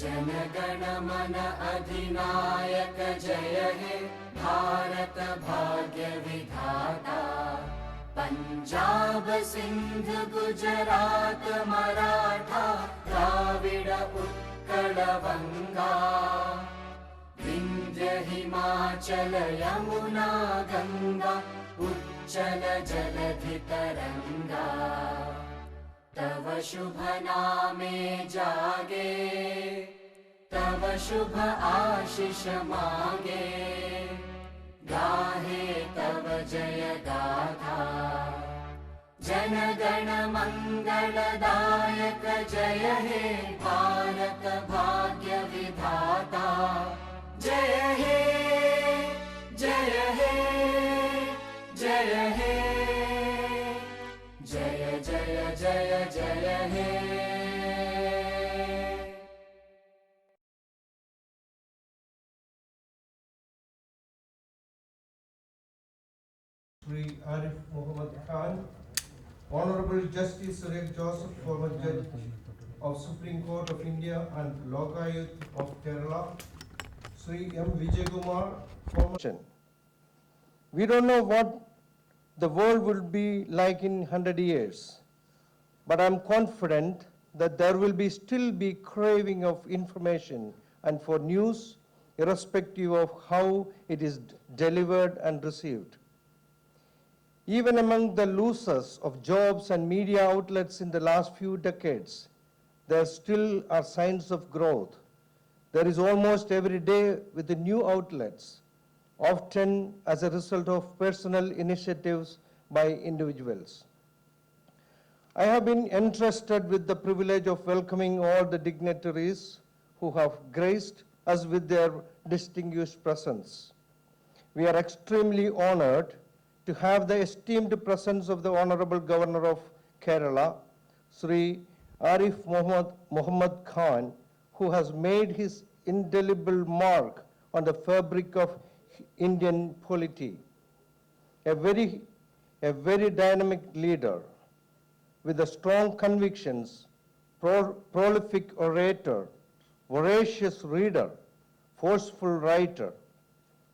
जनगण मन अधिनायक जय हे भारत भाग्य विधाता। पंजाब सिंध गुजरात मराठा द्राविड उत्कल बंगा। विंध्य हिमाचल यमुना गंगा उच्चल जलधि तरंगा। तव शुभ नामे जागे तव शुभ आशीष मांगे। गाहे तव जय गाथा जन गण मंगलदायक जय हे भारत भाग्य विधाता। जय हे जय हे जय हे जय जय जय जय हे। Sri Arif Muhammad Khan, Honorable Justice Surek Joseph, former Judge of Supreme Court of India and Lokayukt of Kerala, Sri M. Vijaykumar, former. We don't know what the world will be like in 100 years, but I'm confident that there will still be craving of information and for news, irrespective of how it is delivered and received. Even among the losers of jobs and media outlets in the last few decades, there still are signs of growth. There is almost every day with the new outlets, often as a result of personal initiatives by individuals. I have been entrusted with the privilege of welcoming all the dignitaries who have graced us with their distinguished presence. We are extremely honored to have the esteemed presence of the Honorable Governor of Kerala, Sri Arif Muhammad Khan, who has made his indelible mark on the fabric of Indian polity. A very dynamic leader with the strong convictions, prolific orator, voracious reader, forceful writer,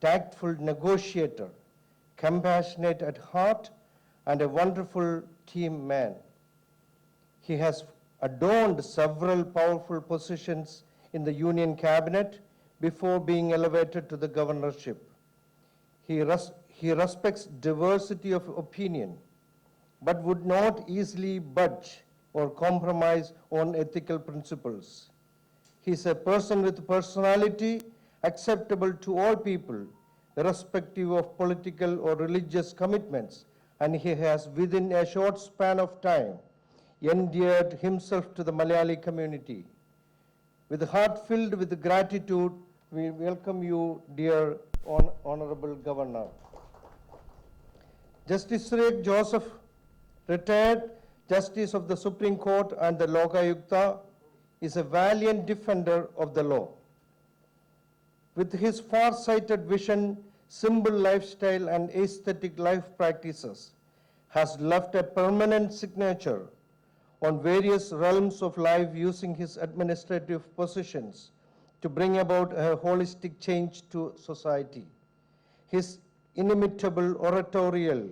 tactful negotiator, compassionate at heart, and a wonderful team man. He has adorned several powerful positions in the Union Cabinet before being elevated to the governorship. He respects diversity of opinion, but would not easily budge or compromise on ethical principles. He is a person with personality acceptable to all people, irrespective of political or religious commitments, and he has within a short span of time endeared himself to the Malayali community. With a heart filled with gratitude, we welcome you, dear Honorable Governor. Justice Surek Joseph, retired Justice of the Supreme Court and the Lokayukta, is a valiant defender of the law. With his far-sighted vision, simple lifestyle and aesthetic life practices, has left a permanent signature on various realms of life using his administrative positions to bring about a holistic change to society. His inimitable oratorial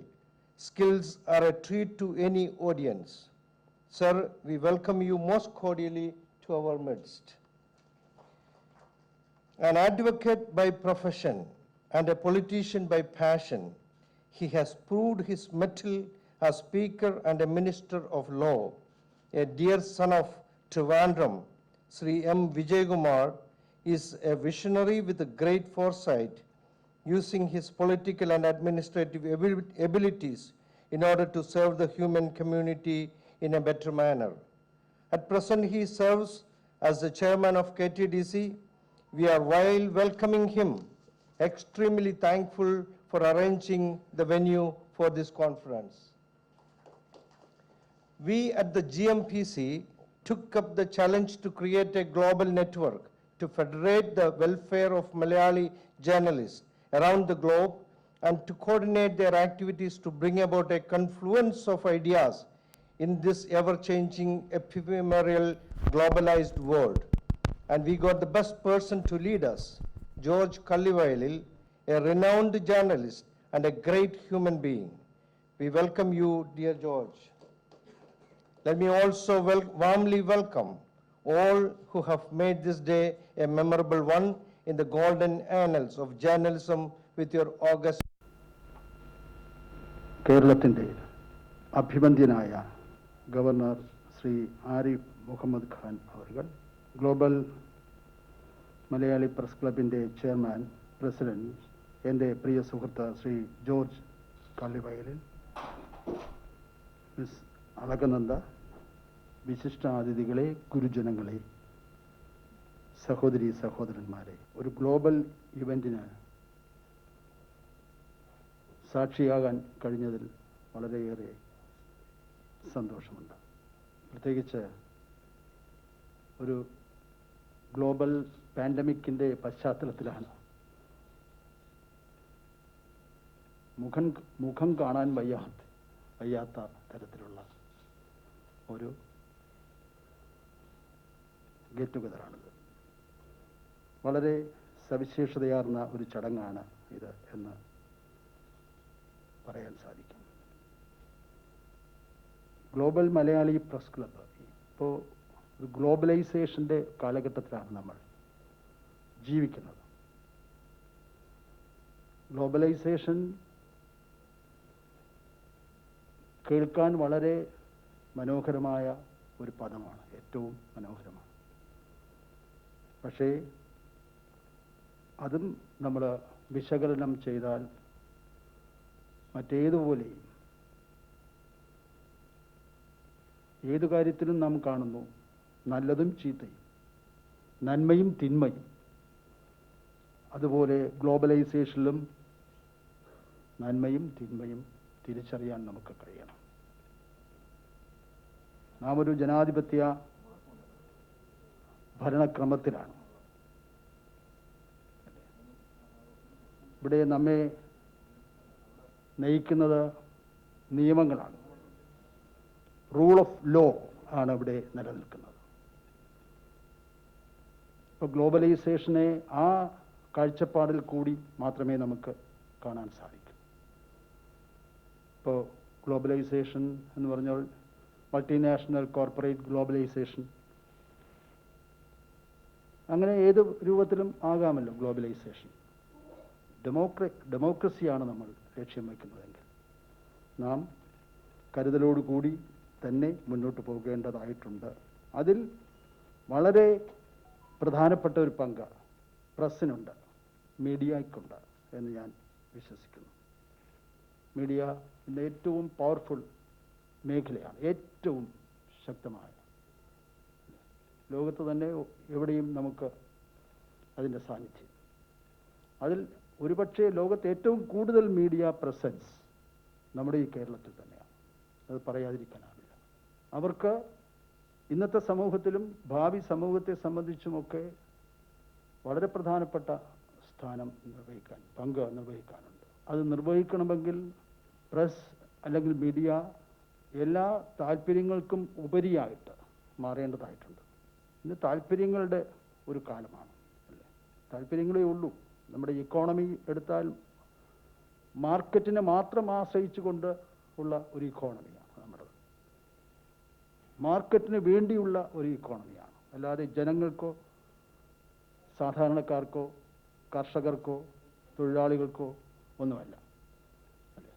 skills are a treat to any audience. Sir, we welcome you most cordially to our midst. An advocate by profession and a politician by passion, he has proved his mettle as Speaker and a Minister of Law. A dear son of Trivandrum, Sri M. Vijaykumar is a visionary with a great foresight, using his political and administrative abilities in order to serve the human community in a better manner. At present, he serves as the chairman of KTDC. We are, while welcoming him, extremely thankful for arranging the venue for this conference. We at the GMPC took up the challenge to create a global network to federate the welfare of Malayali journalists around the globe and to coordinate their activities to bring about a confluence of ideas in this ever-changing, ephemeral, globalized world. and we got the best person to lead us, George Kallivailil, a renowned journalist and a great human being. We welcome you, dear George. Let me also warmly welcome all who have made this day a memorable one in the golden annals of journalism with your august. കേരളത്തിൻ്റെ അഭിവന്ദ്യനായ governor Shri Arif Muhammad Khan അവർ, global Malayali press ക്ലബിൻ്റെ chairman president എൻ്റെ പ്രിയ സുഹൃത്ത് Shri George കള്ളിവയലിൽ, miss Alaknanda, വിശിഷ്ടാതിഥികളെ, ഗുരുജനങ്ങളെ, സഹോദരി സഹോദരന്മാരെ, ഒരു global ഇവൻറ്റിന് സാക്ഷിയാകാൻ കഴിഞ്ഞതിൽ വളരെയേറെ സന്തോഷമുണ്ട്. പ്രത്യേകിച്ച് ഒരു ഗ്ലോബൽ പാൻഡമിക്കിൻ്റെ പശ്ചാത്തലത്തിലാണ് മുഖം കാണാൻ വയ്യാത്ത തരത്തിലുള്ള ഒരു ഗെറ്റ് ടുഗദറാണിത്. വളരെ സവിശേഷതയാർന്ന ഒരു ചടങ്ങാണ് ഇത് എന്ന് പറയാൻ സാധിക്കും. ഗ്ലോബൽ മലയാളി പ്രസ് ക്ലബ്ബ് ഇപ്പോൾ ഒരു ഗ്ലോബലൈസേഷൻ്റെ കാലഘട്ടത്തിലാണ് നമ്മൾ ജീവിക്കുന്നത്. ഗ്ലോബലൈസേഷൻ കേൾക്കാൻ വളരെ മനോഹരമായ ഒരു പദമാണ്, ഏറ്റവും മനോഹരമാണ്. പക്ഷേ അതും നമ്മൾ വിശകലനം ചെയ്താൽ മറ്റേതുപോലെയും ഏതു കാര്യത്തിലും നാം കാണുന്നു നല്ലതും ചീത്തയും, നന്മയും തിന്മയും. അതുപോലെ ഗ്ലോബലൈസേഷനിലും നന്മയും തിന്മയും തിരിച്ചറിയാൻ നമുക്ക് കഴിയണം. നാം ഒരു ജനാധിപത്യ ഭരണക്രമത്തിലാണ്. ഇവിടെ നമ്മെ നയിക്കുന്നത് നിയമങ്ങളാണ്. റൂൾ ഓഫ് ലോ ആണ് ഇവിടെ നിലനിൽക്കുന്നത്. ഇപ്പോൾ ഗ്ലോബലൈസേഷനെ ആ കാഴ്ചപ്പാടിൽ കൂടി മാത്രമേ നമുക്ക് കാണാൻ സാധിക്കൂ. ഇപ്പോൾ ഗ്ലോബലൈസേഷൻ എന്ന് പറഞ്ഞാൽ മൾട്ടിനാഷണൽ കോർപ്പറേറ്റ് ഗ്ലോബലൈസേഷൻ, അങ്ങനെ ഏത് രൂപത്തിലും ആകാമല്ലോ ഗ്ലോബലൈസേഷൻ. ഡെമോക്രസിയാണ് നമ്മൾ ലക്ഷ്യം വയ്ക്കുന്നതെങ്കിൽ നാം കരുതലോടുകൂടി തന്നെ മുന്നോട്ട് പോകേണ്ടതായിട്ടുണ്ട്. അതിൽ വളരെ പ്രധാനപ്പെട്ട ഒരു പങ്ക് പ്രസ്സിനുണ്ട്, മീഡിയയ്ക്കുണ്ട് എന്ന് ഞാൻ വിശ്വസിക്കുന്നു. മീഡിയ ഇന്ന് ഏറ്റവും പവർഫുൾ മേഖലയാണ്, ഏറ്റവും ശക്തമായ. ലോകത്ത് തന്നെ എവിടെയും നമുക്ക് അതിൻ്റെ സാന്നിധ്യം. അതിൽ ഒരുപക്ഷെ ലോകത്ത് ഏറ്റവും കൂടുതൽ മീഡിയ പ്രസൻസ് നമ്മുടെ ഈ കേരളത്തിൽ തന്നെയാണ്. അത് പറയാതിരിക്കാനാവില്ല. അവർക്ക് ഇന്നത്തെ സമൂഹത്തിലും ഭാവി സമൂഹത്തെ സംബന്ധിച്ചുമൊക്കെ വളരെ പ്രധാനപ്പെട്ട പങ്ക് നിർവഹിക്കാനുണ്ട്. അത് നിർവഹിക്കണമെങ്കിൽ പ്രസ് അല്ലെങ്കിൽ മീഡിയ എല്ലാ താല്പര്യങ്ങൾക്കും ഉപരിയായിട്ട് മാറേണ്ടതായിട്ടുണ്ട്. ഇന്ന് താല്പര്യങ്ങളുടെ ഒരു കാലമാണ്, അല്ലേ? താല്പര്യങ്ങളേ ഉള്ളൂ. നമ്മുടെ ഇക്കോണമി എടുത്താൽ മാർക്കറ്റിനെ മാത്രം ആശ്രയിച്ചുകൊണ്ട് ഉള്ള ഒരു ഇക്കോണമിയാണ് നമ്മുടേത്. മാർക്കറ്റിന് വേണ്ടിയുള്ള ഒരു ഇക്കോണമിയാണ്, അല്ലാതെ ജനങ്ങൾക്കോ സാധാരണക്കാർക്കോ കർഷകർക്കോ തൊഴിലാളികൾക്കോ ഒന്നുമല്ല, അല്ലേ?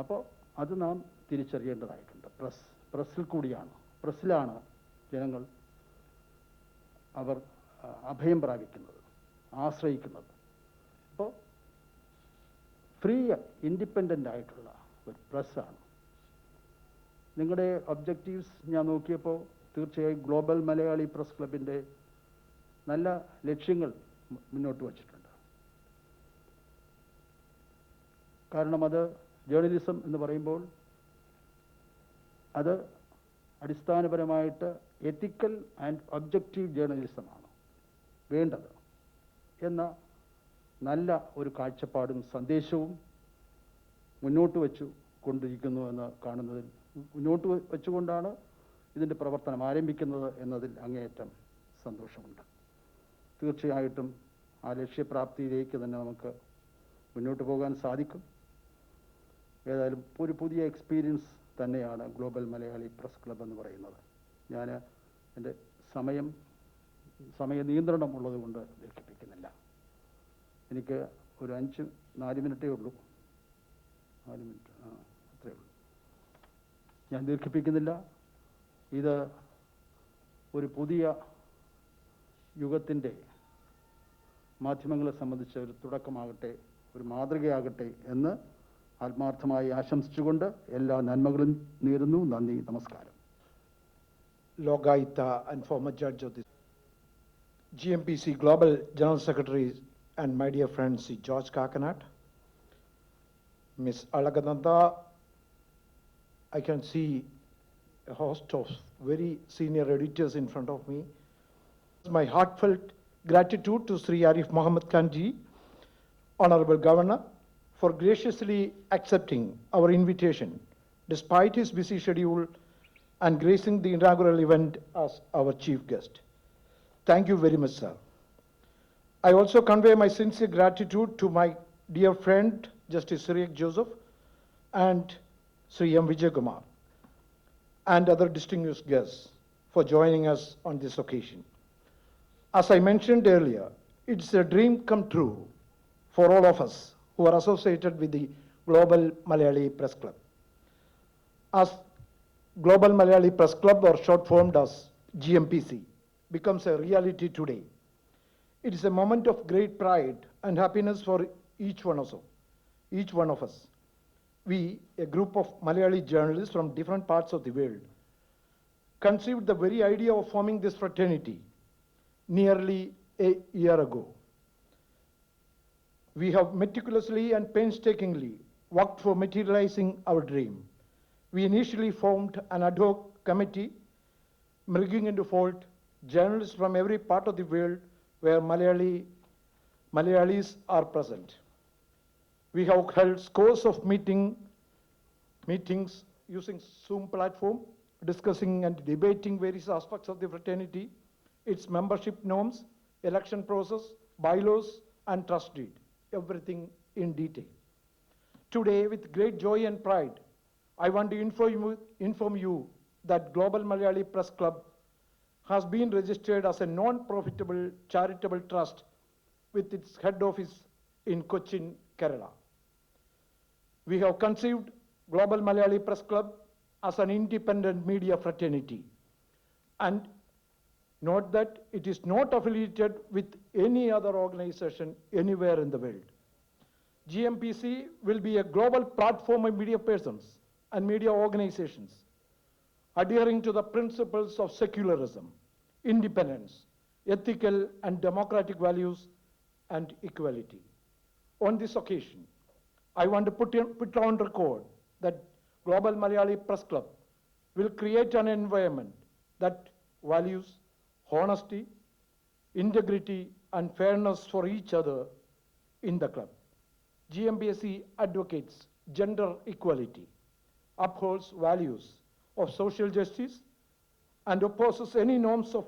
അപ്പോൾ അത് നാം തിരിച്ചറിയേണ്ടതായിട്ടുണ്ട്. പ്രസ്സിലാണ് ജനങ്ങൾ അവർ അഭയം പ്രാപിക്കുന്നത്, ആശ്രയിക്കുന്നത്. അപ്പോൾ ഫ്രീ ഇൻഡിപെൻഡൻ്റ് ആയിട്ടുള്ള ഒരു പ്രസ്സാണ്. നിങ്ങളുടെ ഒബ്ജക്റ്റീവ്സ് ഞാൻ നോക്കിയപ്പോൾ തീർച്ചയായും ഗ്ലോബൽ മലയാളി പ്രസ് ക്ലബിൻ്റെ നല്ല ലക്ഷ്യങ്ങൾ മുന്നോട്ട് വച്ചിട്ടുണ്ട്. കാരണം അത് ജേർണലിസം എന്ന് പറയുമ്പോൾ അത് അടിസ്ഥാനപരമായിട്ട് എത്തിക്കൽ ആൻഡ് ഒബ്ജക്റ്റീവ് ജേർണലിസമാണ് വേണ്ടത് എന്ന നല്ല ഒരു കാഴ്ചപ്പാടും സന്ദേശവും മുന്നോട്ട് വെച്ചു കൊണ്ടിരിക്കുന്നു എന്ന് മുന്നോട്ട് വെച്ചുകൊണ്ടാണ് ഇതിൻ്റെ പ്രവർത്തനം ആരംഭിക്കുന്നത് എന്നതിൽ അങ്ങേയറ്റം സന്തോഷമുണ്ട്. തീർച്ചയായിട്ടും ആ ലക്ഷ്യപ്രാപ്തിയിലേക്ക് തന്നെ നമുക്ക് മുന്നോട്ട് പോകാൻ സാധിക്കും. ഏതായാലും ഒരു പുതിയ എക്സ്പീരിയൻസ് തന്നെയാണ് ഗ്ലോബൽ മലയാളി പ്രസ് ക്ലബ് എന്ന് പറയുന്നത്. ഞാൻ എൻ്റെ സമയ നിയന്ത്രണം ഉള്ളതുകൊണ്ട് ദീർഘിപ്പിക്കുന്നില്ല. എനിക്ക് ഒരു 4 മിനിറ്റേ ഉള്ളൂ. 4 മിനിറ്റ് അത്രേ ഉള്ളൂ. ഞാൻ ദീർഘിപ്പിക്കുന്നില്ല. ഇത് ഒരു പുതിയ യുഗത്തിൻ്റെ മാധ്യമങ്ങളെ സംബന്ധിച്ച് ഒരു തുടക്കമാകട്ടെ, ഒരു മാതൃകയാകട്ടെ എന്ന് ആത്മാർത്ഥമായി ആശംസിച്ചുകൊണ്ട് എല്ലാ നന്മകളും നേരുന്നു. നന്ദി, നമസ്കാരം. Logaita and former judge of the GMPC Global General Secretary and my dear friend Sri George Kakanat, Ms. Alagananda, I can see a host of very senior editors in front of me. My heartfelt gratitude to Sri Arif Mohammed Khanji, Honorable Governor, for graciously accepting our invitation despite his busy schedule and gracing the inaugural event as our chief guest. Thank you very much, sir. I also convey my sincere gratitude to my dear friend, Justice Siriak Joseph, and Sri M. Vijay Kumar, and other distinguished guests for joining us on this occasion. As I mentioned earlier, it's a dream come true for all of us who are associated with the Global Malayali Press Club. As Global Malayali Press Club, or short formed as GMPC, becomes a reality today, it is a moment of great pride and happiness for each one of us. We, a group of Malayali journalists from different parts of the world, conceived the very idea of forming this fraternity nearly a year ago. We have meticulously and painstakingly worked for materializing our dream. We initially formed an ad hoc committee, bringing into fold journalists from every part of the world where Malayalis are present. We have held scores of meetings using Zoom platform, discussing and debating various aspects of the fraternity, its membership norms, election process, bylaws, and trust deed, everything in detail. Today, with great joy and pride, I want to inform you that Global Malayali Press Club has been registered as a non-profitable charitable trust with its head office in Cochin, Kerala. We have conceived Global Malayali Press Club as an independent media fraternity, and note that it is not affiliated with any other organization anywhere in the world. GMPC will be a global platform of media persons and media organizations adhering to the principles of secularism, independence, ethical and democratic values, and equality. On this occasion, I want to put on record that Global Malayali Press Club will create an environment that values honesty, integrity, and fairness for each other in the club. GMPC advocates gender equality, upholds values of social justice, and opposes any norms of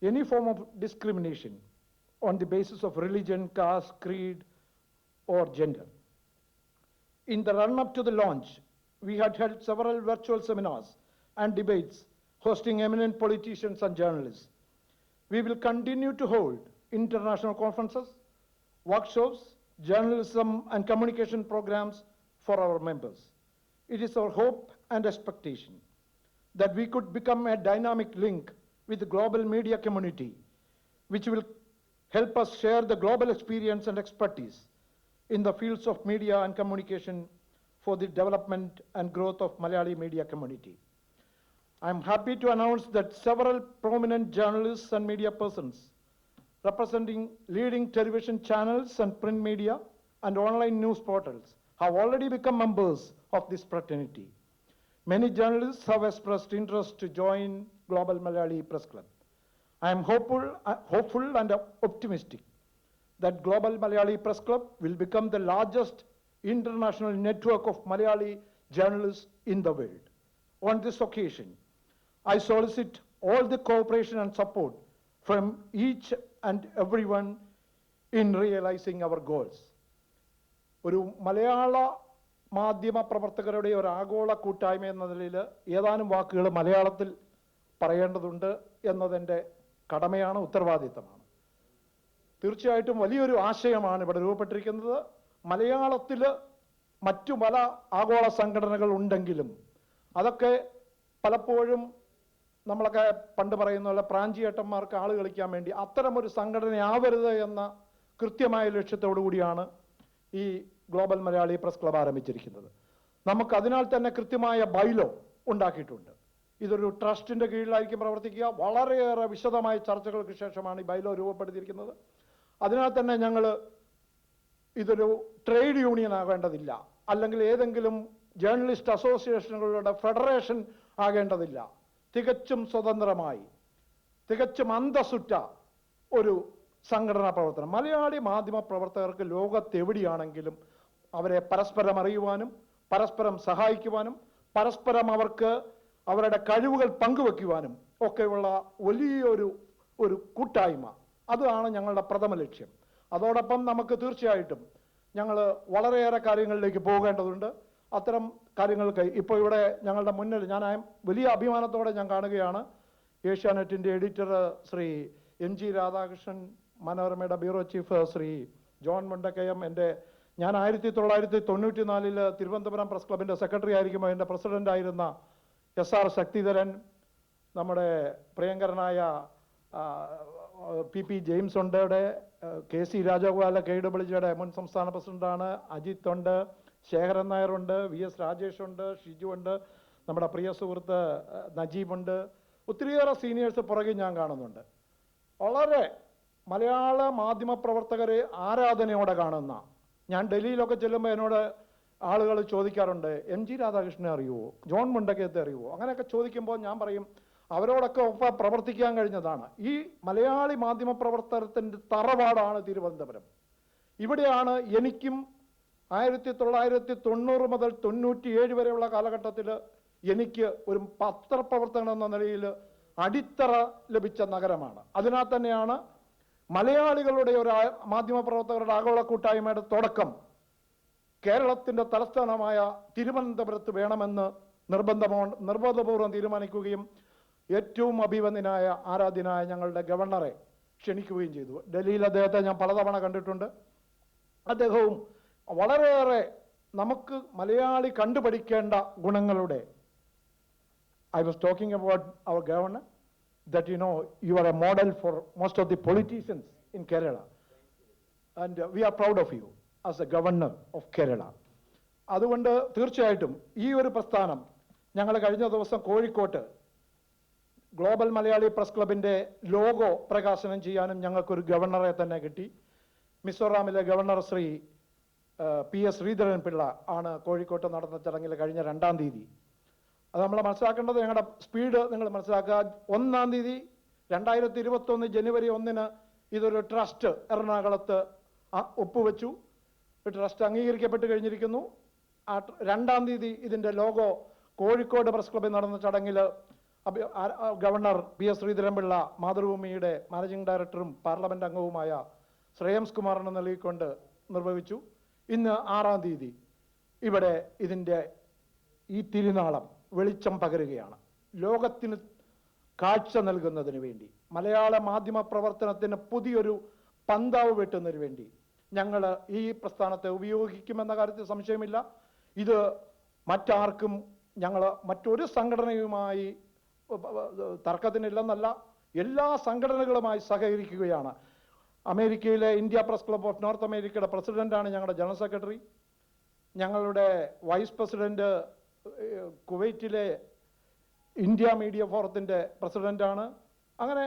any form of discrimination on the basis of religion, caste, creed, or gender. In the run-up to the launch, we had held several virtual seminars and debates, hosting eminent politicians and journalists. We will continue to hold international conferences, workshops, journalism and communication programs for our members. It is our hope and expectation that we could become a dynamic link with the global media community, which will help us share the global experience and expertise in the fields of media and communication for the development and growth of Malayali media community. I am happy to announce that several prominent journalists and media persons representing leading television channels and print media and online news portals have already become members of this fraternity. Many journalists have expressed interest to join Global Malayali Press Club. I am hopeful and optimistic that Global Malayali Press Club will become the largest international network of Malayali journalists in the world. On this occasion, I solicit all the cooperation and support from each and everyone in realizing our goals. ഒരു മലയാള മാധ്യമ പ്രവർത്തകരുടെ ഒരു ആഗോള കൂട്ടായ്മ എന്ന നിലയിൽ ഏതാനും വാക്കുകൾ മലയാളത്തിൽ പറയേണ്ടതുണ്ട് എന്നതെൻ്റെ കടമയാണ്, ഉത്തരവാദിത്തമാണ്. തീർച്ചയായിട്ടും വലിയൊരു ആശയമാണ് ഇവിടെ രൂപപ്പെട്ടിരിക്കുന്നത്. മലയാളത്തിൽ മറ്റു പല ആഗോള സംഘടനകൾ ഉണ്ടെങ്കിലും അതൊക്കെ പലപ്പോഴും നമ്മളൊക്കെ പണ്ട് പറയുന്ന പോലെ പ്രാഞ്ചിയേട്ടന്മാർക്ക് ആള് കളിക്കാൻ വേണ്ടി അത്തരമൊരു സംഘടനയാവരുത് എന്ന കൃത്യമായ ലക്ഷ്യത്തോടു കൂടിയാണ് ഈ ഗ്ലോബൽ മലയാളി പ്രസ് ക്ലബ് ആരംഭിച്ചിരിക്കുന്നത്. നമുക്ക് അതിനാൽ തന്നെ കൃത്യമായ ബൈലോ ഉണ്ടാക്കിയിട്ടുണ്ട്. ഇതൊരു ട്രസ്റ്റിൻ്റെ കീഴിലായിരിക്കും പ്രവർത്തിക്കുക. വളരെയേറെ വിശദമായ ചർച്ചകൾക്ക് ശേഷമാണ് ഈ ബൈലോ രൂപപ്പെടുത്തിയിരിക്കുന്നത്. അതിനാൽ തന്നെ ഞങ്ങൾ ഇതൊരു ട്രേഡ് യൂണിയൻ ആകേണ്ടതില്ല, അല്ലെങ്കിൽ ഏതെങ്കിലും ജേർണലിസ്റ്റ് അസോസിയേഷനുകളുടെ ഫെഡറേഷൻ ആകേണ്ടതില്ല. തികച്ചും സ്വതന്ത്രമായി, തികച്ചും അന്തസ്സുറ്റ ഒരു സംഘടനാ പ്രവർത്തനം. മലയാളി മാധ്യമ പ്രവർത്തകർക്ക് ലോകത്തെവിടെയാണെങ്കിലും അവരെ പരസ്പരം അറിയുവാനും പരസ്പരം സഹായിക്കുവാനും പരസ്പരം അവർക്ക് അവരുടെ കഴിവുകൾ പങ്കുവെക്കുവാനും ഒക്കെയുള്ള വലിയൊരു കൂട്ടായ്മ, അതാണ് ഞങ്ങളുടെ പ്രഥമ ലക്ഷ്യം. അതോടൊപ്പം നമുക്ക് തീർച്ചയായിട്ടും ഞങ്ങൾ വളരെയേറെ കാര്യങ്ങളിലേക്ക് പോകേണ്ടതുണ്ട്. അത്തരം കാര്യങ്ങൾക്ക് ഇപ്പോൾ ഇവിടെ ഞങ്ങളുടെ മുന്നിൽ ഞാൻ വലിയ അഭിമാനത്തോടെ ഞാൻ കാണുകയാണ് ഏഷ്യാനെറ്റിൻ്റെ editor Shri M G Radhakrishnan, മനോരമയുടെ bureau chief Shri John Mundakkayam, ഞാൻ 1994 തിരുവനന്തപുരം പ്രസ് ക്ലബിൻ്റെ സെക്രട്ടറി ആയിരിക്കുമ്പോൾ എൻ്റെ പ്രസിഡൻ്റായിരുന്ന SR ശക്തിധരൻ, നമ്മുടെ പ്രിയങ്കരനായ PP ജെയിംസ് ഉണ്ട്, ഇവിടെ KC രാജഗോപാല KWJയുടെ മുൻ സംസ്ഥാന പ്രസിഡന്റാണ്, അജിത്ത് ഉണ്ട്, ശേഖരൻ നായരുണ്ട്, VS രാജേഷ് ഉണ്ട്, ഷിജു ഉണ്ട്, നമ്മുടെ പ്രിയ സുഹൃത്ത് നജീബുണ്ട്, ഒത്തിരിയേറെ സീനിയേഴ്സ് പുറകെ ഞാൻ കാണുന്നുണ്ട്. വളരെ മലയാള മാധ്യമ പ്രവർത്തകരെ ആരാധനയോടെ കാണുന്ന, ഞാൻ ഡൽഹിയിലൊക്കെ ചെല്ലുമ്പോൾ എന്നോട് ആളുകൾ ചോദിക്കാറുണ്ട്, MG രാധാകൃഷ്ണനെ അറിയുമോ, ജോൺ മുണ്ടക്കയത്തെ അറിയുമോ, അങ്ങനെയൊക്കെ ചോദിക്കുമ്പോൾ ഞാൻ പറയും അവരോടൊക്കെ ഒപ്പം പ്രവർത്തിക്കാൻ കഴിഞ്ഞതാണ്. ഈ മലയാളി മാധ്യമ പ്രവർത്തനത്തിൻ്റെ തറവാടാണ് തിരുവനന്തപുരം. ഇവിടെയാണ് എനിക്കും 1990 മുതൽ 97 വരെയുള്ള കാലഘട്ടത്തിൽ എനിക്ക് ഒരു പത്രപ്രവർത്തകൻ എന്ന നിലയിൽ അടിത്തറ ലഭിച്ച നഗരമാണ്. അതിനാൽ തന്നെയാണ് മലയാളികളുടെ ഒരു മാധ്യമപ്രവർത്തകരുടെ ആഗോള കൂട്ടായ്മയുടെ തുടക്കം കേരളത്തിൻ്റെ തലസ്ഥാനമായ തിരുവനന്തപുരത്ത് വേണമെന്ന് നിർബന്ധപൂർവ്വം തീരുമാനിക്കുകയും ഏറ്റവും അഭിവന്ദനായ ആരാധ്യനായ ഞങ്ങളുടെ ഗവർണറെ ക്ഷണിക്കുകയും ചെയ്തു. ഡൽഹിയിൽ അദ്ദേഹത്തെ ഞാൻ പലതവണ കണ്ടിട്ടുണ്ട്. അദ്ദേഹവും വളരെയേറെ നമുക്ക് മലയാളി കണ്ടുപഠിക്കേണ്ട ഗുണങ്ങളുടെ, I was talking about our governor, that you are a model for most of the politicians in Kerala, and we are proud of you as a governor of Kerala. അതുകൊണ്ട് തീർച്ചയായിട്ടും ഈ ഒരു പ്രസ്ഥാനം ഞങ്ങൾ കഴിഞ്ഞ ദിവസം കോഴിക്കോട്ട് ഗ്ലോബൽ മലയാളി പ്രസ് ക്ലബിൻ്റെ ലോഗോ പ്രകാശനം ചെയ്യാനും ഞങ്ങൾക്കൊരു ഗവർണറെ തന്നെ കിട്ടി. മിസോറാമിലെ ഗവർണർ ശ്രീ PS ശ്രീധരൻ പിള്ള ആണ് കോഴിക്കോട്ട് നടന്ന ചടങ്ങിൽ കഴിഞ്ഞ 2-ാം തീയതി. അത് നമ്മൾ മനസ്സിലാക്കേണ്ടത്, ഞങ്ങളുടെ സ്പീഡ് നിങ്ങൾ മനസ്സിലാക്കുക. 1-ാം തീയതി 2021 ജനുവരി 1 ഇതൊരു ട്രസ്റ്റ് എറണാകുളത്ത് ഒപ്പുവെച്ചു. ട്രസ്റ്റ് അംഗീകരിക്കപ്പെട്ട് കഴിഞ്ഞിരിക്കുന്നു. 2-ാം തീയതി ഇതിൻ്റെ ലോഗോ കോഴിക്കോട് പ്രസ് ക്ലബിൽ നടന്ന ചടങ്ങിൽ ഗവർണർ PS ശ്രീധരൻപിള്ള മാതൃഭൂമിയുടെ മാനേജിംഗ് ഡയറക്ടറും പാർലമെന്റ് അംഗവുമായ ശ്രേയംസ് കുമാറിനെ നൽകിക്കൊണ്ട് നിർവഹിച്ചു. ഇന്ന് 6-ാം തീയതി ഇവിടെ ഇതിൻ്റെ ഈ തിരുനാളം വെളിച്ചം പകരുകയാണ്. ലോകത്തിന് കാഴ്ച നൽകുന്നതിന് വേണ്ടി, മലയാള മാധ്യമ പ്രവർത്തനത്തിന് പുതിയൊരു പന്താവ് വെട്ടുന്നതിന് വേണ്ടി ഞങ്ങൾ ഈ പ്രസ്ഥാനത്തെ ഉപയോഗിക്കുമെന്ന കാര്യത്തിൽ സംശയമില്ല. ഇത് മറ്റാർക്കും, ഞങ്ങൾ മറ്റൊരു സംഘടനയുമായി തർക്കത്തിനില്ലെന്നല്ല, എല്ലാ സംഘടനകളുമായി സഹകരിക്കുകയാണ്. അമേരിക്കയിലെ India press club of north അമേരിക്കയുടെ പ്രസിഡന്റാണ് ഞങ്ങളുടെ ജനറൽ സെക്രട്ടറി. ഞങ്ങളുടെ വൈസ് പ്രസിഡന്റ് കുവൈറ്റിലെ ഇന്ത്യ മീഡിയ ഫോറത്തിൻ്റെ പ്രസിഡന്റാണ്. അങ്ങനെ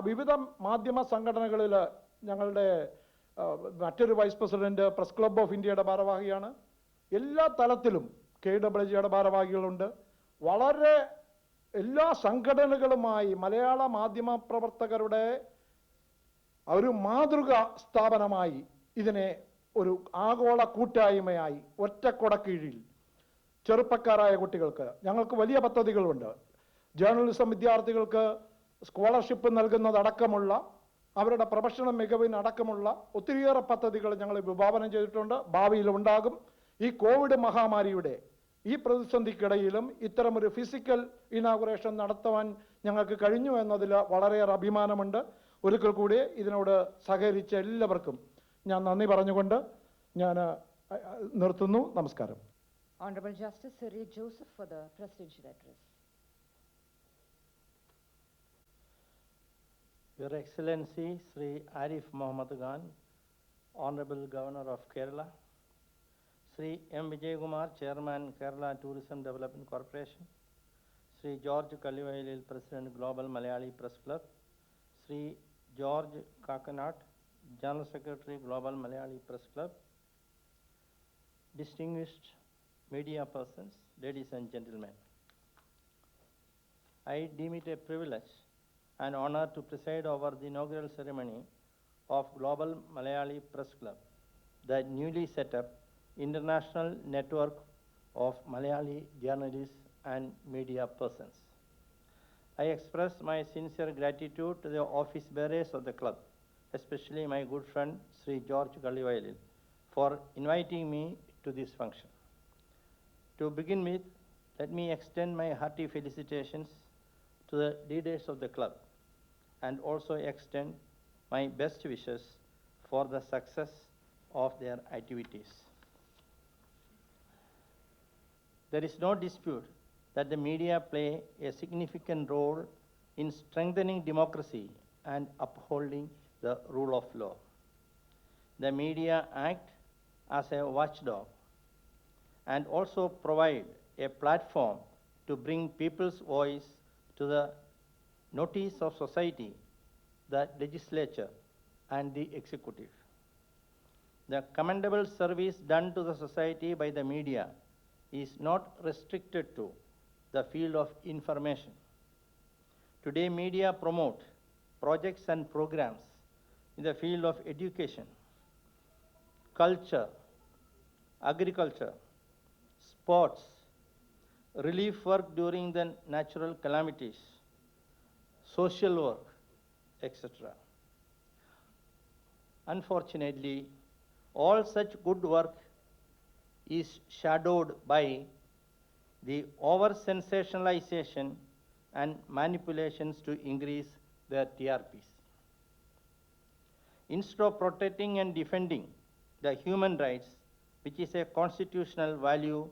വിവിധ മാധ്യമ സംഘടനകളിൽ ഞങ്ങളുടെ മറ്റൊരു vice president press club of ഇന്ത്യയുടെ ഭാരവാഹിയാണ്. എല്ലാ തലത്തിലും KWJയുടെ ഭാരവാഹികളുണ്ട്. വളരെ എല്ലാ സംഘടനകളുമായി മലയാള മാധ്യമ പ്രവർത്തകരുടെ ഒരു മാതൃക സ്ഥാപനമായി ഇതിനെ ഒരു ആഗോള കൂട്ടായ്മയായി ഒറ്റക്കൊട കീഴിൽ ചെറുപ്പക്കാരായ കുട്ടികൾക്ക് ഞങ്ങൾക്ക് വലിയ പദ്ധതികളുണ്ട്. ജേർണലിസം വിദ്യാർത്ഥികൾക്ക് സ്കോളർഷിപ്പ് നൽകുന്നതടക്കമുള്ള അവരുടെ പ്രൊഫഷണൽ മികവിനടക്കമുള്ള ഒത്തിരിയേറെ പദ്ധതികൾ ഞങ്ങൾ വിഭാവനം ചെയ്തിട്ടുണ്ട്, ഭാവിയിൽ ഉണ്ടാകും. ഈ കോവിഡ് മഹാമാരിയുടെ ഈ പ്രതിസന്ധിക്കിടയിലും ഇത്തരമൊരു ഫിസിക്കൽ ഇനാഗുറേഷൻ നടത്തുവാൻ ഞങ്ങൾക്ക് കഴിഞ്ഞു എന്നതിൽ വളരെയേറെ അഭിമാനമുണ്ട്. ഒരിക്കൽ കൂടി ഇതിനോട് സഹകരിച്ച എല്ലാവർക്കും ഞാൻ നന്ദി പറഞ്ഞുകൊണ്ട് ഞാൻ നിർത്തുന്നു. നമസ്കാരം. Honorable Justice Sir A. Joseph for the presidential address. Your Excellency Sri Arif Mohammad Khan, Honorable Governor of Kerala, Sri M. Vijay Kumar, Chairman, Kerala Tourism Development Corporation, Sri George Kallivalil, President, Global Malayali Press Club, Sri George Kakanat, General Secretary, Global Malayali Press Club, distinguished media persons, ladies and gentlemen. I deem it a privilege and honor to preside over the inaugural ceremony of Global Malayali Press Club, the newly set up international network of Malayali journalists and media persons. I express my sincere gratitude to the office bearers of the club, especially my good friend Sri George Kallivalil, for inviting me to this function. To begin with, let me extend my hearty felicitations to the leaders of the club and also extend my best wishes for the success of their activities. There is no dispute that the media play a significant role in strengthening democracy and upholding the rule of law. The media act as a watchdog and also provide a platform to bring people's voice to the notice of society, the legislature, and the executive. The commendable service done to the society by the media is not restricted to the field of information. Today, media promote projects and programs in the field of education, culture, agriculture, sports, relief work during the natural calamities, social work, etc. Unfortunately, all such good work is shadowed by the over-sensationalization and manipulations to increase their TRPs. Instead of protecting and defending the human rights, which is a constitutional value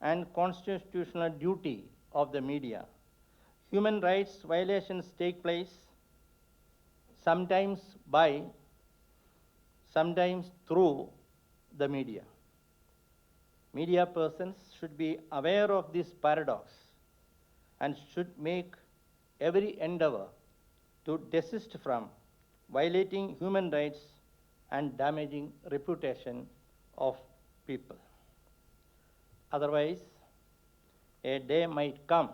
and constitutional duty of the media, human rights violations take place, sometimes by, sometimes through the media. Media persons should be aware of this paradox and should make every endeavor to desist from violating human rights and damaging reputation of people. Otherwise, a day might come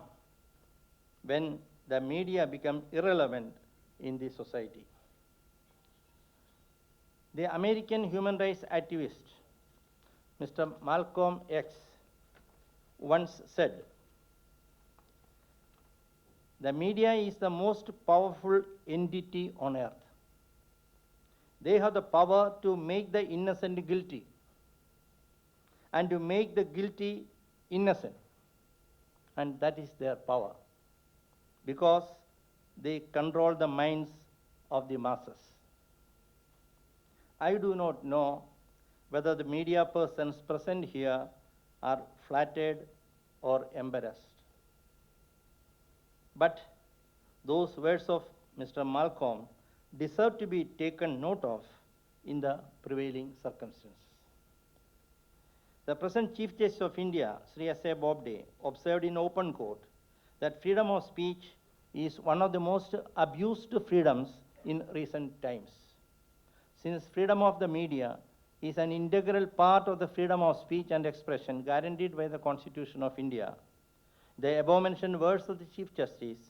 when the media become irrelevant in the society. The American human rights activist, Mr. Malcolm X, once said, "The media is the most powerful entity on earth. They have the power to make the innocent guilty and to make the guilty innocent. And that is their power, because they control the minds of the masses." I do not know whether the media persons present here are flattered or embarrassed. But those words of Mr. Malcolm deserve to be taken note of in the prevailing circumstances. The present Chief Justice of India, Sri S.A. Bobde, observed in open court that freedom of speech is one of the most abused freedoms in recent times. Since freedom of the media is an integral part of the freedom of speech and expression guaranteed by the Constitution of India, the above-mentioned words of the Chief Justice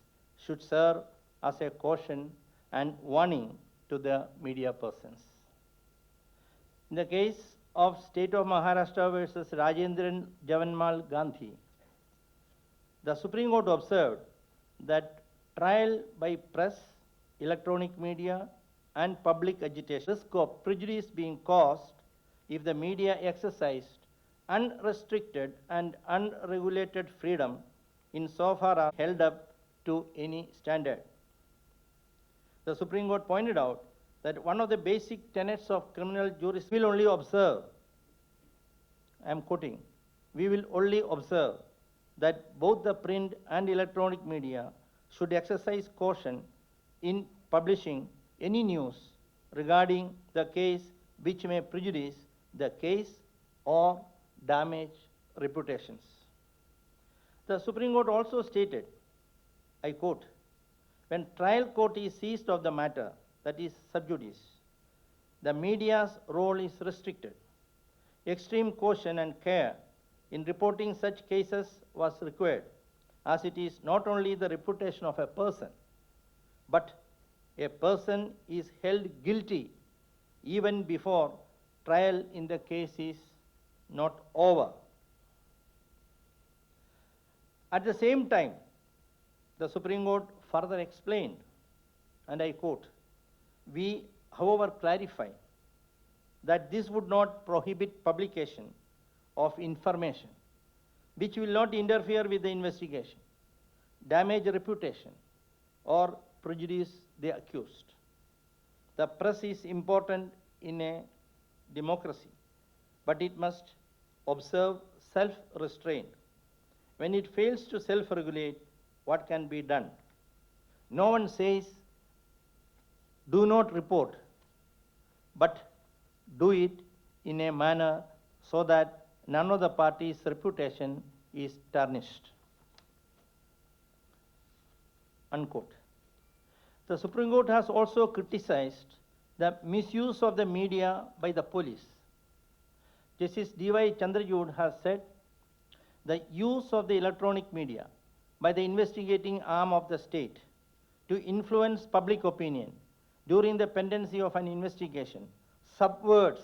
should serve as a caution and warning to the media persons. In the case of State of Maharashtra versus Rajendran Javanmal Gandhi, the Supreme Court observed that trial by press, electronic media, and public agitation, risk of prejudice being caused if the media exercised unrestricted and unregulated freedom insofar as held up to any standard. The Supreme Court pointed out that one of the basic tenets of criminal jurisprudence will only observe, I am quoting, we will only observe that both the print and electronic media should exercise caution in publishing any news regarding the case which may prejudice the case or damage reputations. The Supreme Court also stated, I quote, when trial court is seized of the matter, that is sub judice, the media's role is restricted. Extreme caution and care in reporting such cases was required, as it is not only the reputation of a person, but a person is held guilty even before trial in the case is not over. At the same time, the Supreme Court further explained, and I quote, we, however, clarify that this would not prohibit publication of information which will not interfere with the investigation, damage reputation, or prejudice the accused. The press is important in a democracy, but it must observe self-restraint. When it fails to self-regulate, what can be done? No one says, do not report, but do it in a manner so that none of the parties' reputation is tarnished. Unquote. The Supreme Court has also criticized the misuse of the media by the police. Justice D.Y. Chandrachud has said, the use of the electronic media by the investigating arm of the state to influence public opinion during the pendency of an investigation subverts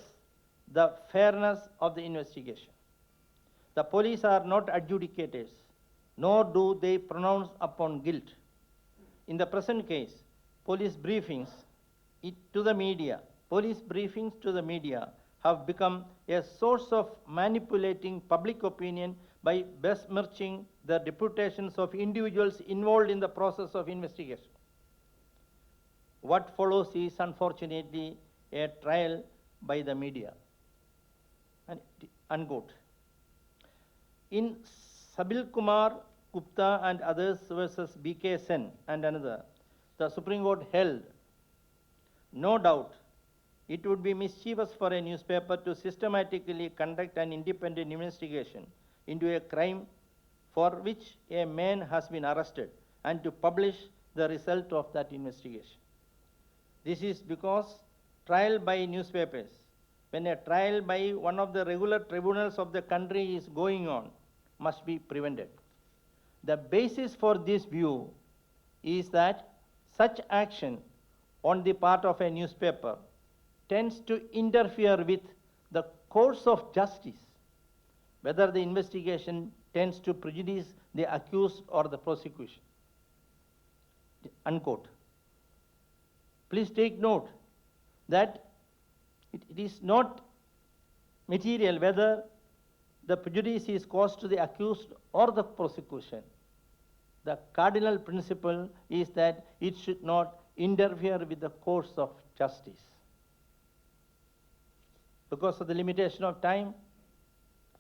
the fairness of the investigation. The police are not adjudicators, nor do they pronounce upon guilt. In the present case, police briefings to the media have become a source of manipulating public opinion by besmirching the reputations of individuals involved in the process of investigation. What follows is unfortunately a trial by the media. Unquote. In Sabil Kumar Gupta and others versus B.K. Sen and another, the Supreme Court held, no doubt, it would be mischievous for a newspaper to systematically conduct an independent investigation into a crime for which a man has been arrested and to publish the result of that investigation. This is because trial by newspapers, when a trial by one of the regular tribunals of the country is going on, must be prevented. The basis for this view is that such action on the part of a newspaper tends to interfere with the course of justice, whether the investigation tends to prejudice the accused or the prosecution. Unquote. Please take note that it is not material whether the prejudice is caused to the accused or the prosecution. The cardinal principle is that it should not interfere with the course of justice. Because of the limitation of time,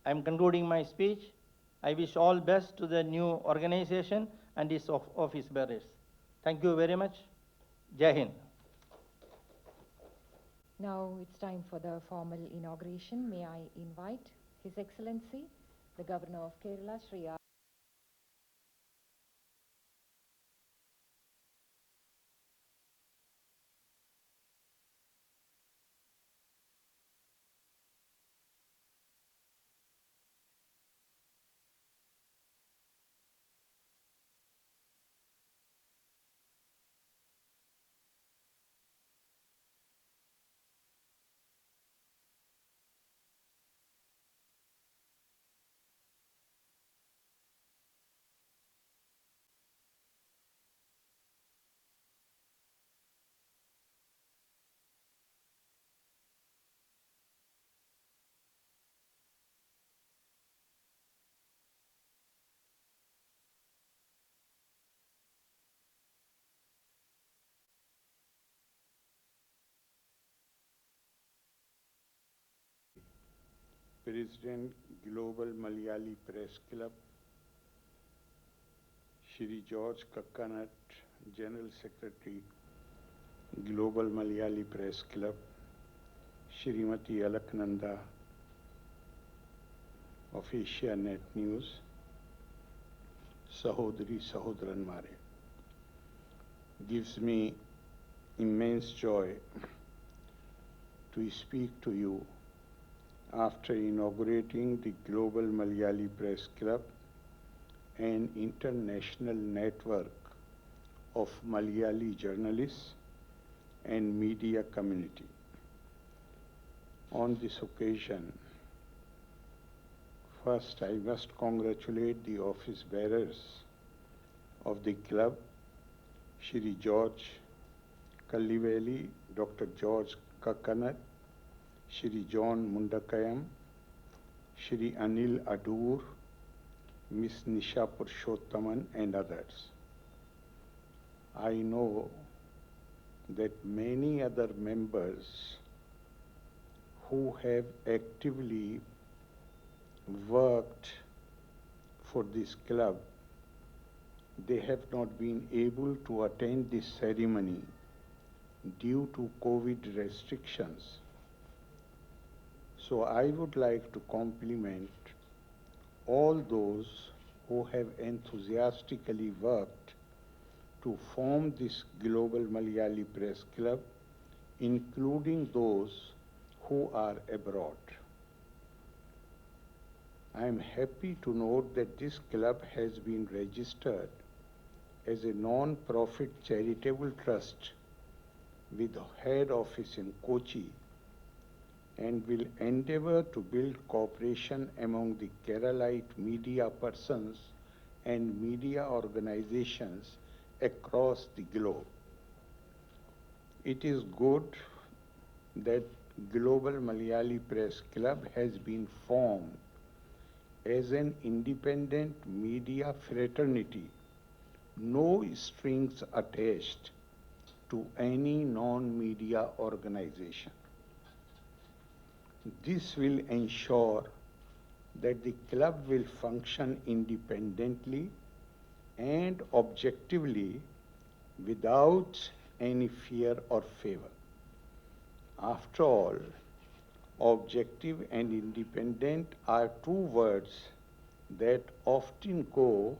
I am concluding my speech. I wish all best to the new organization and its office bearers. Thank you very much. Jai Hind. Now it's time for the formal inauguration. May I invite His Excellency, the Governor of Kerala, Shri R. President, Global Malayali Press Club, Shri George Kakkanat, General Secretary, Global Malayali Press Club, Shrimati Alaknanda of Asia Net News, Sahodri Sahodran Mare. Gives me immense joy to speak to you after inaugurating the Global Malayali Press Club, an international network of Malayali journalists and media community. On this occasion, first I must congratulate the office bearers of the club, Shri George Kalliveli, Dr. George Kakkanat, Shri John Mundakayam, Shri Anil Adur, Miss Nisha Purushothaman and others. I know that many other members who have actively worked for this club, they have not been able to attend this ceremony due to COVID restrictions. So I would like to compliment all those who have enthusiastically worked to form this Global Malayali Press Club, including those who are abroad. I am happy to note that this club has been registered as a non-profit charitable trust with a head office in Kochi and will endeavor to build cooperation among the Keralite media persons and media organizations across the globe. It is good that Global Malayali Press Club has been formed as an independent media fraternity, no strings attached to any non-media organization. This will ensure that the club will function independently and objectively without any fear or favor. After all, objective and independent are two words that often go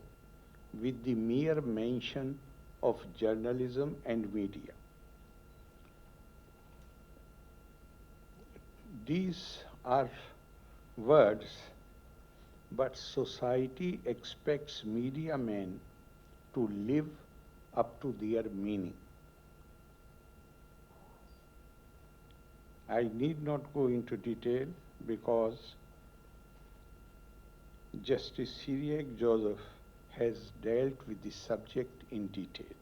with the mere mention of journalism and media. These are words, but society expects media men to live up to their meaning. I need not go into detail because Justice Cyriac Joseph has dealt with the subject in detail.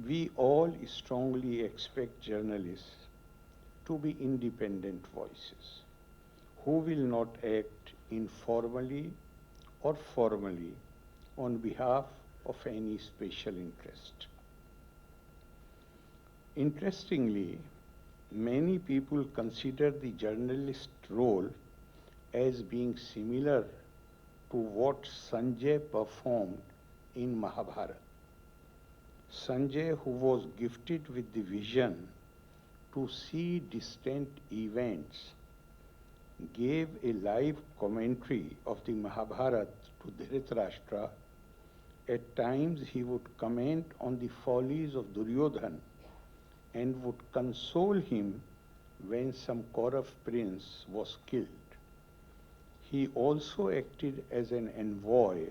We all strongly expect journalists to be independent voices who will not act informally or formally on behalf of any special interest. Interestingly, many people consider the journalist role as being similar to what Sanjay performed in Mahabharata. Sanjay, who was gifted with the vision to see distant events, gave a live commentary of the Mahabharata to Dhritarashtra. At times he would comment on the follies of Duryodhana and would console him when some Kaurav prince was killed. He also acted as an envoy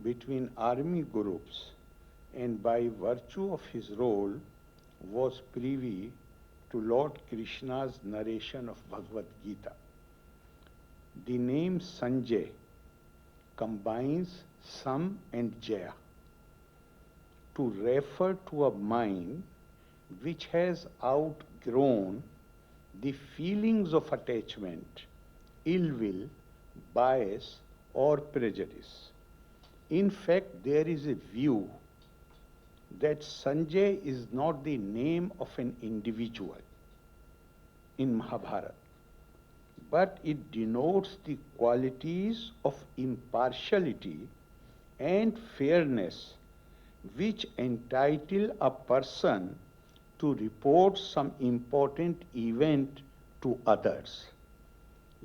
between army groups and by virtue of his role was privy to Lord Krishna's narration of Bhagavad Gita. The name Sanjay combines Sam and Jaya to refer to a mind which has outgrown the feelings of attachment, ill will, bias, or prejudice. In fact, there is a view that Sanjay is not the name of an individual in Mahabharata. but it denotes the qualities of impartiality and fairness which entitle a person to report some important event to others.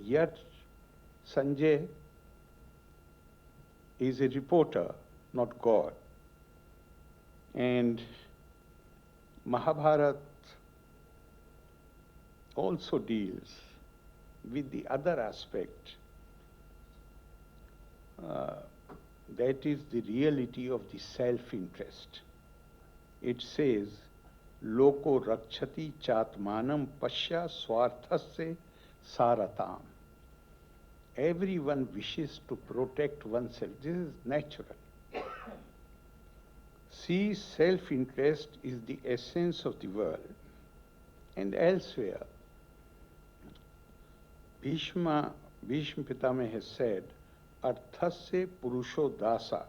Yet, Sanjay is a reporter, not God. And Mahabharata also deals with the other aspect, that is the reality of the self-interest. It says, Loko rakshati chatmanam pasya swarthasya saratam. Everyone wishes to protect oneself. This is natural. See, self-interest is the essence of the world. And elsewhere, Bhishma Pitama has said, Arthasya purusho dasa,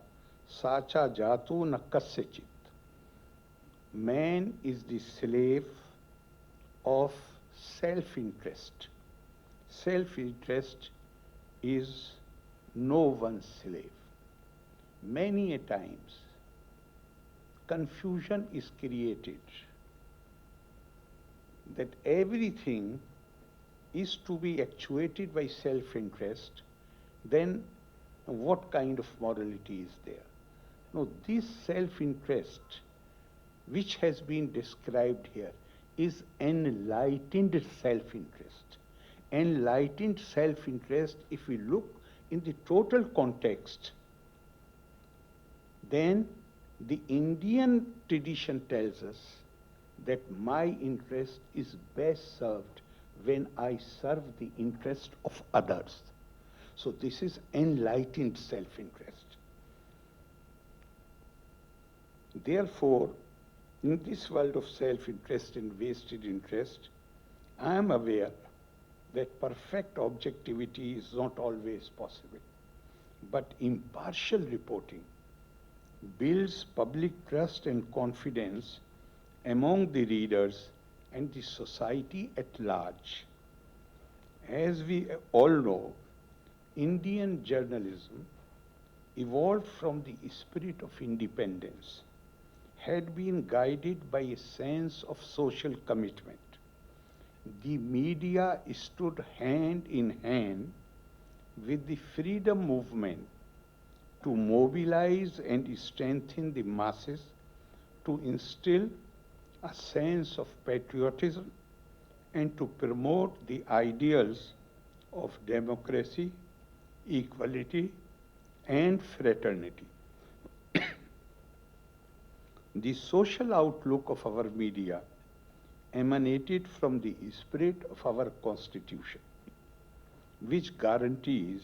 sacha jatu na kasyachit. Man is the slave of self-interest. Self-interest is no one's slave. Many a times, confusion is created that everything is to be actuated by self-interest, then what kind of morality is there? No, this self-interest which has been described here is enlightened self-interest. Enlightened self-interest, if we look in the total context, then the Indian tradition tells us that my interest is best served when I serve the interest of others. So this is enlightened self-interest. Therefore, in this world of self-interest and vested interest, I am aware that perfect objectivity is not always possible. But impartial reporting builds public trust and confidence among the readers and the society at large. As we all know, Indian journalism evolved from the spirit of independence, had been guided by a sense of social commitment. The media stood hand in hand with the freedom movement to mobilize and strengthen the masses, to instill a sense of patriotism and to promote the ideals of democracy, equality, and fraternity. The social outlook of our media emanated from the spirit of our Constitution, which guarantees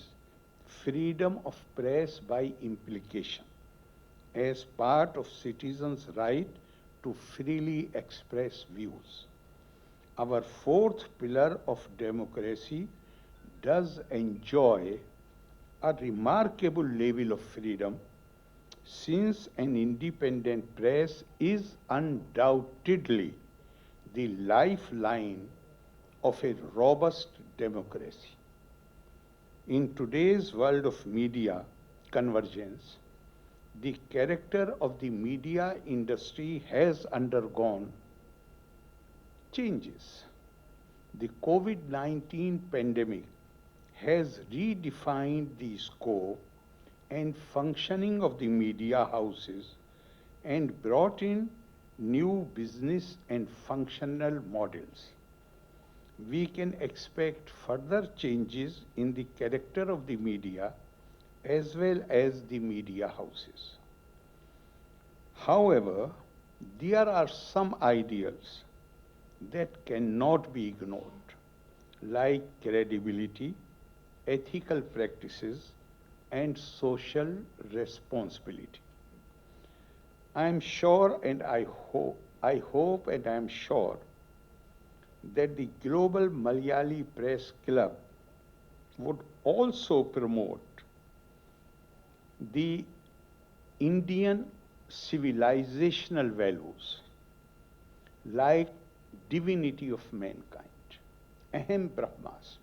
freedom of press by implication as part of citizens' right to freely express views. Our fourth pillar of democracy does enjoy a remarkable level of freedom, since an independent press is undoubtedly the lifeline of a robust democracy. In today's world of media convergence, the character of the media industry has undergone changes. The COVID-19 pandemic has redefined the scope and functioning of the media houses and brought in new business and functional models. We can expect further changes in the character of the media as well as the media houses. However, there are some ideals that cannot be ignored, like credibility, ethical practices, and social responsibility. I am sure and I hope and I am sure that the Global Malayali Press Club would also promote the Indian civilizational values like divinity of mankind, Aham Brahmasmi,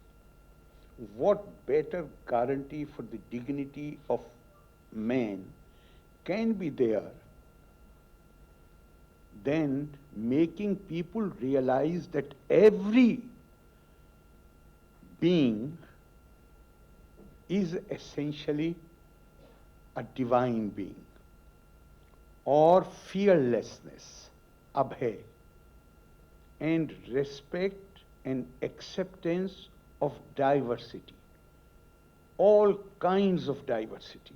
what better guarantee for the dignity of man can be there than making people realize that every being is essentially a divine being, or fearlessness, abhay, and respect and acceptance of diversity, all kinds of diversities.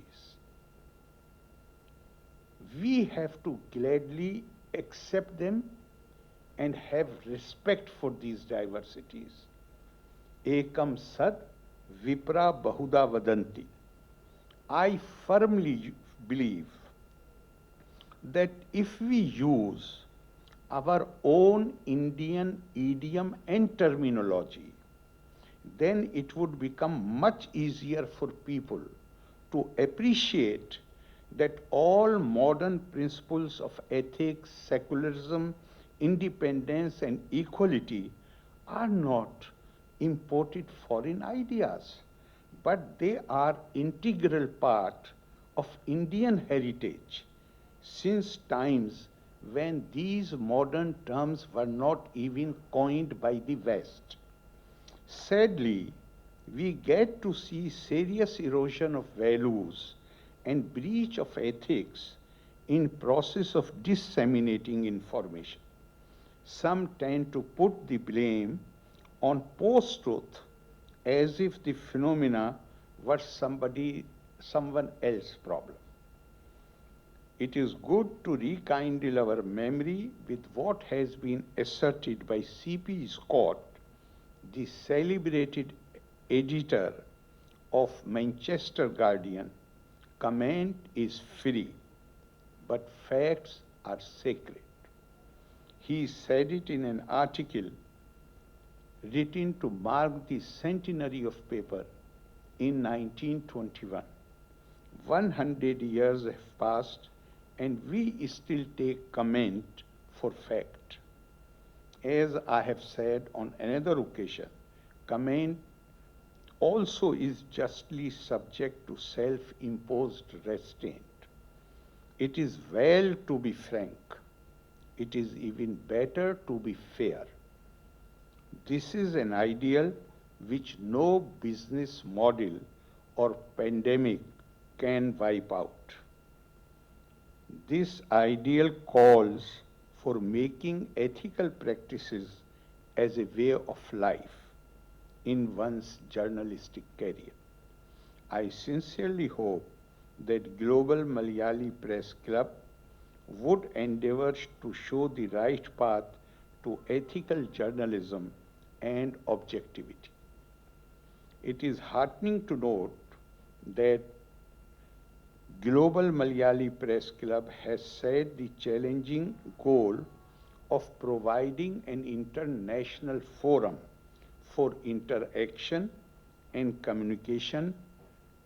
We have to gladly accept them and have respect for these diversities. Ekam sad vipra bahuda vadanti. I firmly believe that if we use our own Indian idiom and terminology, then it would become much easier for people to appreciate that all modern principles of ethics, secularism, independence, and equality are not imported foreign ideas, but they are integral part of Indian heritage since times when these modern terms were not even coined by the West. Sadly, we get to see serious erosion of values and breach of ethics in process of disseminating information. Some tend to put the blame on post-truth as if the phenomena were someone else's problem. It is good to rekindle our memory with what has been asserted by C.P. Scott, the celebrated editor of Manchester Guardian. Comment is free, but facts are sacred. He said it in an article written to mark the centenary of paper in 1921. 100 years have passed and we still take comment for fact. As I have said on another occasion, comment also is justly subject to self-imposed restraint. It is well to be frank. It is even better to be fair. This is an ideal which no business model or pandemic can wipe out. This ideal calls for making ethical practices as a way of life in one's journalistic career. I sincerely hope that Global Malayali Press Club would endeavor to show the right path to ethical journalism and objectivity. It is heartening to note that Global Malayali Press Club has set the challenging goal of providing an international forum for interaction and communication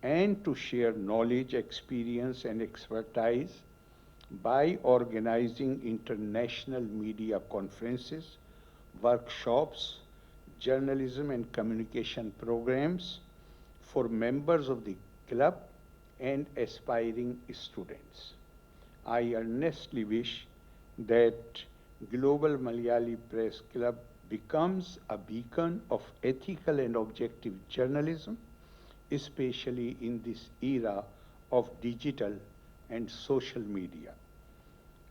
and to share knowledge, experience, and expertise by organizing international media conferences, workshops, journalism and communication programs for members of the club and aspiring students. I earnestly wish that Global Malayali Press Club becomes a beacon of ethical and objective journalism, especially in this era of digital and social media.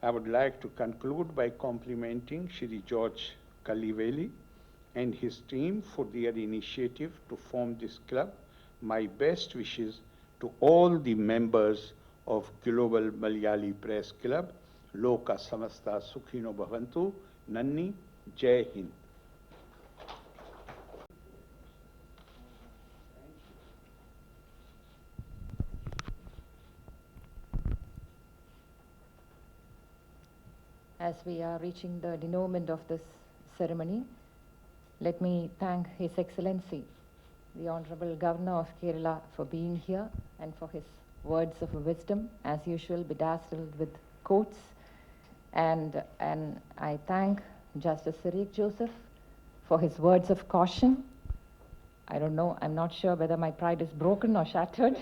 I would like to conclude by complimenting Shri George Kaliveli and his team for their initiative to form this club. My best wishes to all the members of Global Malayali Press Club. Loka Samasta Sukhino Bhavantu. Nanni, Jai Hind. As we are reaching the denouement of this ceremony, let me thank His Excellency, the Honorable Governor of Kerala, for being here and for his words of wisdom, as usual, bedazzled with quotes. And I thank Justice Sirek Joseph for his words of caution. I don't know, I'm not sure whether my pride is broken or shattered.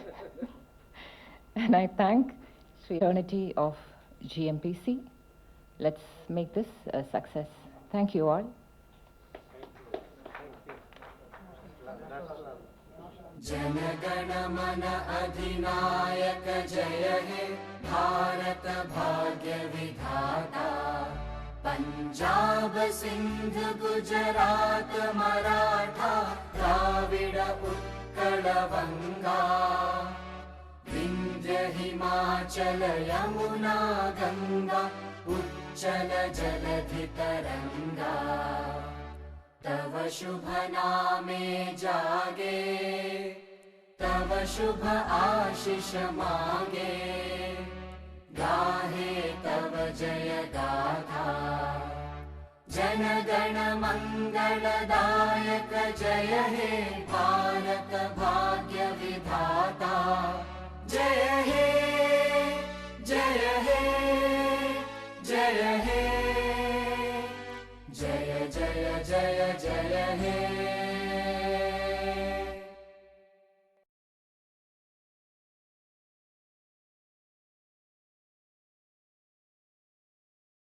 And I thank the fraternity of GMPC. Let's make this a success. Thank you all. जनगण मन अधिनायक जय हे भारत भाग्य विधाता पंजाब सिंध गुजरात मराठा द्राविड उत्कल बंगा विंध्य हिमाचल यमुना गंगा उच्चल जलधि तरंगा तव शुभ नामे जागे तव शुभ आशीष मांगे गाहे तव जय गाथा जन गण मंगलदायक जय हे भारत भाग्य विधाता जय हे जय हे जय हे जय जय जय जय हे